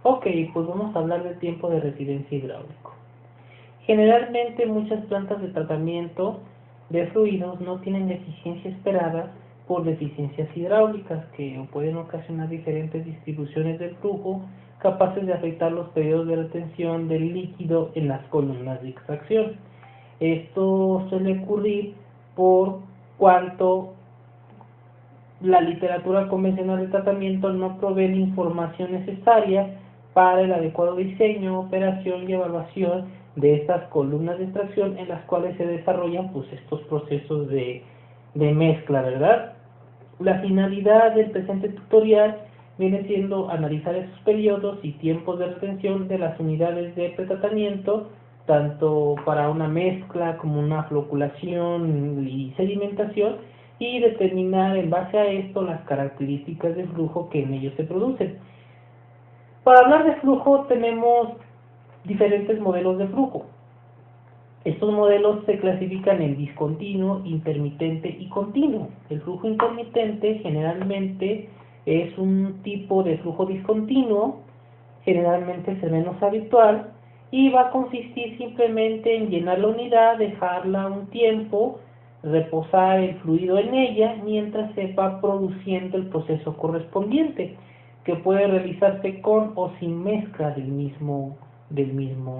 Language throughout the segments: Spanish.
Ok, pues vamos a hablar del tiempo de residencia hidráulico. Generalmente muchas plantas de tratamiento de fluidos no tienen la eficiencia esperada por deficiencias hidráulicas que pueden ocasionar diferentes distribuciones del flujo capaces de afectar los periodos de retención del líquido en las columnas de extracción. Esto suele ocurrir por cuanto la literatura convencional de tratamiento no provee la información necesaria para el adecuado diseño, operación y evaluación de estas columnas de extracción en las cuales se desarrollan pues estos procesos de mezcla, ¿verdad? La finalidad del presente tutorial viene siendo analizar esos periodos y tiempos de retención de las unidades de pretratamiento, tanto para una mezcla como una floculación y sedimentación, y determinar en base a esto las características de flujo que en ellos se producen. Para hablar de flujo tenemos diferentes modelos de flujo. Estos modelos se clasifican en discontinuo, intermitente y continuo. El flujo intermitente generalmente es un tipo de flujo discontinuo, generalmente es el menos habitual, y va a consistir simplemente en llenar la unidad, dejarla un tiempo, reposar el fluido en ella, mientras se va produciendo el proceso correspondiente, que puede realizarse con o sin mezcla del mismo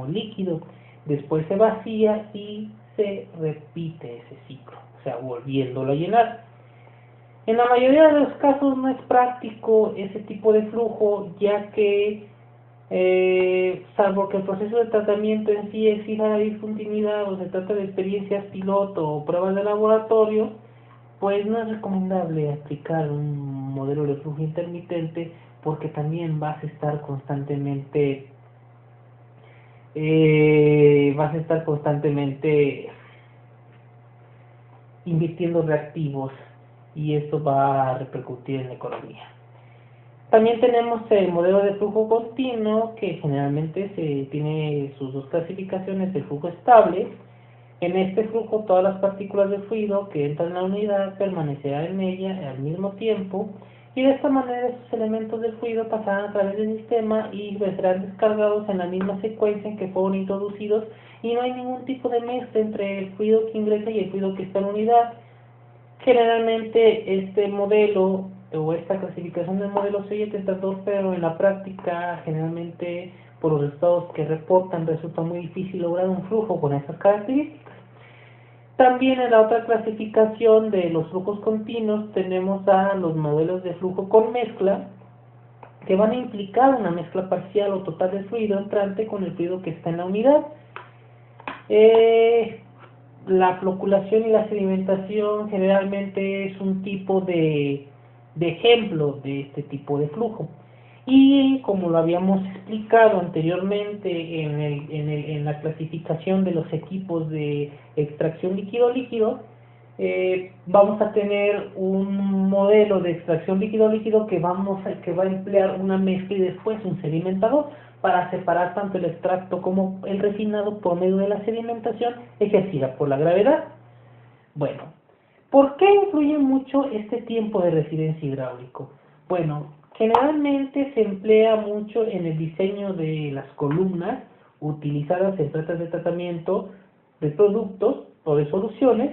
líquido. Después se vacía y se repite ese ciclo, o sea, volviéndolo a llenar. En la mayoría de los casos no es práctico ese tipo de flujo, ya que salvo que el proceso de tratamiento en sí exija la discontinuidad o se trata de experiencias piloto o pruebas de laboratorio, pues no es recomendable aplicar un modelo de flujo intermitente porque también vas a estar constantemente invirtiendo reactivos y esto va a repercutir en la economía. También tenemos el modelo de flujo continuo, que generalmente se tiene sus dos clasificaciones de flujo estable. En este flujo todas las partículas de fluido que entran en la unidad permanecerán en ella al mismo tiempo y de esta manera estos elementos del fluido pasarán a través del sistema y serán descargados en la misma secuencia en que fueron introducidos y no hay ningún tipo de mezcla entre el fluido que ingresa y el fluido que está en la unidad. Generalmente este modelo o esta clasificación del modelo se oye tentador, pero en la práctica generalmente por los resultados que reportan resulta muy difícil lograr un flujo con esas características. También en la otra clasificación de los flujos continuos tenemos a los modelos de flujo con mezcla, que van a implicar una mezcla parcial o total del fluido entrante con el fluido que está en la unidad. La floculación y la sedimentación generalmente es un tipo de ejemplo de este tipo de flujo. Y como lo habíamos explicado anteriormente en la clasificación de los equipos de extracción líquido-líquido, vamos a tener un modelo de extracción líquido-líquido que va a emplear una mezcla y después un sedimentador para separar tanto el extracto como el refinado por medio de la sedimentación ejercida por la gravedad. Bueno, ¿por qué influye mucho este tiempo de residencia hidráulico? Bueno, generalmente se emplea mucho en el diseño de las columnas utilizadas en plantas de tratamiento de productos o de soluciones,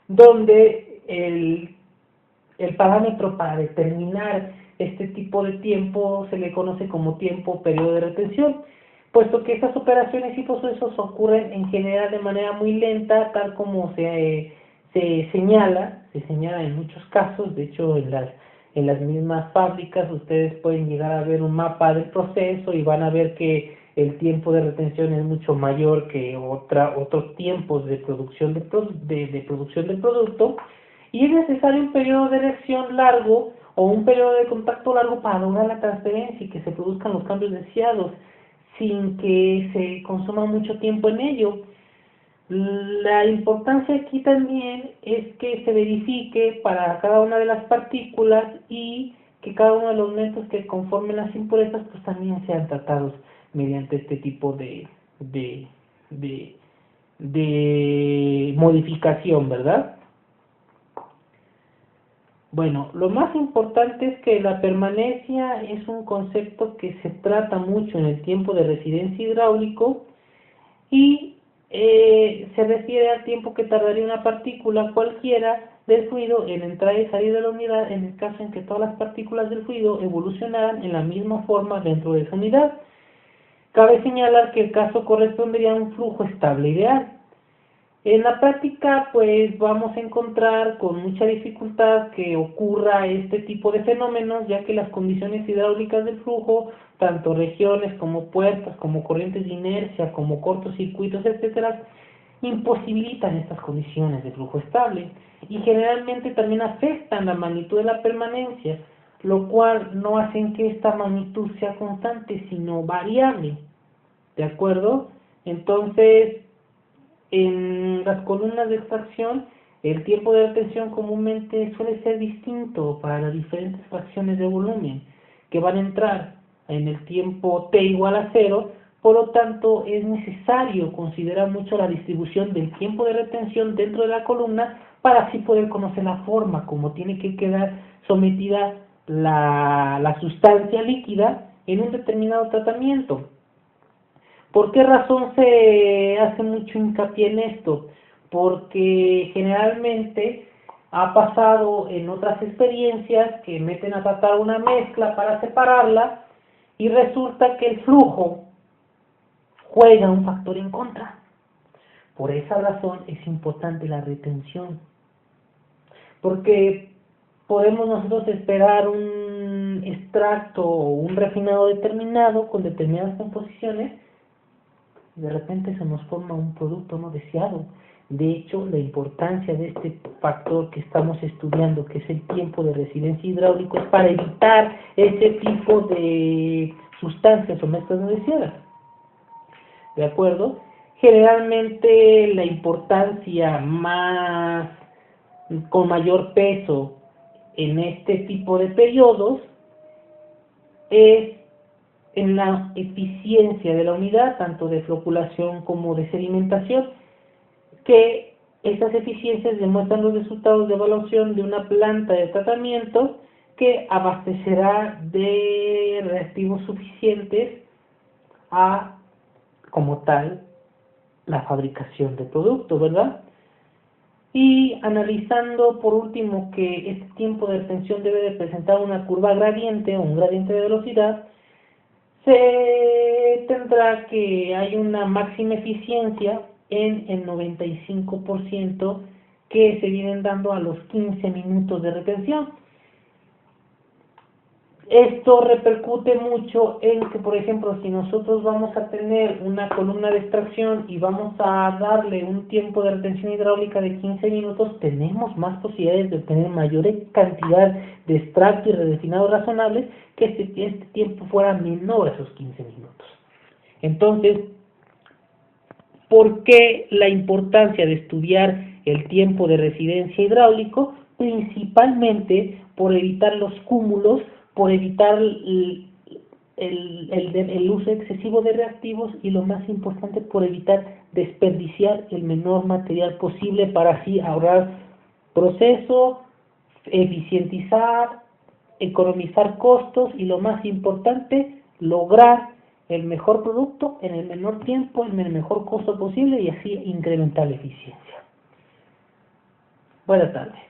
donde el parámetro para determinar este tipo de tiempo se le conoce como tiempo periodo de retención, puesto que estas operaciones y procesos ocurren en general de manera muy lenta, tal como se señala en muchos casos. De hecho en las mismas fábricas ustedes pueden llegar a ver un mapa del proceso y van a ver que el tiempo de retención es mucho mayor que otros tiempos de producción de producción del producto, y es necesario un periodo de reacción largo o un periodo de contacto largo para lograr la transferencia y que se produzcan los cambios deseados sin que se consuma mucho tiempo en ello. La importancia aquí también es que se verifique para cada una de las partículas y que cada uno de los elementos que conformen las impurezas pues también sean tratados mediante este tipo de, de, de modificación, ¿verdad? Bueno, lo más importante es que la permanencia es un concepto que se trata mucho en el tiempo de residencia hidráulico y se refiere al tiempo que tardaría una partícula cualquiera del fluido en entrar y salir de la unidad en el caso en que todas las partículas del fluido evolucionaran en la misma forma dentro de esa unidad. Cabe señalar que el caso correspondería a un flujo estable ideal. En la práctica, pues vamos a encontrar con mucha dificultad que ocurra este tipo de fenómenos, ya que las condiciones hidráulicas del flujo, tanto regiones como puertas, como corrientes de inercia, como cortocircuitos, etcétera, imposibilitan estas condiciones de flujo estable y generalmente también afectan la magnitud de la permanencia, lo cual no hace que esta magnitud sea constante, sino variable. ¿De acuerdo? Entonces, en las columnas de extracción, el tiempo de retención comúnmente suele ser distinto para las diferentes fracciones de volumen que van a entrar en el tiempo t igual a 0, por lo tanto es necesario considerar mucho la distribución del tiempo de retención dentro de la columna para así poder conocer la forma como tiene que quedar sometida la sustancia líquida en un determinado tratamiento. ¿Por qué razón se hace mucho hincapié en esto? Porque generalmente ha pasado en otras experiencias que meten a tratar una mezcla para separarla y resulta que el flujo juega un factor en contra. Por esa razón es importante la retención, porque podemos nosotros esperar un extracto o un refinado determinado con determinadas composiciones, de repente se nos forma un producto no deseado. De hecho, la importancia de este factor que estamos estudiando, que es el tiempo de residencia hidráulico, es para evitar ese tipo de sustancias o mezclas no deseadas. ¿De acuerdo? Generalmente la importancia con mayor peso en este tipo de periodos es en la eficiencia de la unidad, tanto de floculación como de sedimentación, que estas eficiencias demuestran los resultados de evaluación de una planta de tratamiento que abastecerá de reactivos suficientes a, como tal, la fabricación de producto, ¿verdad? Y analizando por último que este tiempo de retención debe de presentar una curva gradiente o un gradiente de velocidad, se tendrá que hay una máxima eficiencia en el 95% que se vienen dando a los 15 minutos de retención. Esto repercute mucho en que, por ejemplo, si nosotros vamos a tener una columna de extracción y vamos a darle un tiempo de retención hidráulica de 15 minutos, tenemos más posibilidades de obtener mayor cantidad de extracto y refinado razonables que este tiempo fuera menor a esos 15 minutos. Entonces, ¿por qué la importancia de estudiar el tiempo de residencia hidráulico? Principalmente por evitar los cúmulos, por evitar el uso excesivo de reactivos y lo más importante, por evitar desperdiciar el menor material posible para así ahorrar proceso, eficientizar, economizar costos y lo más importante, lograr el mejor producto en el menor tiempo, en el mejor costo posible y así incrementar la eficiencia. Buenas tardes.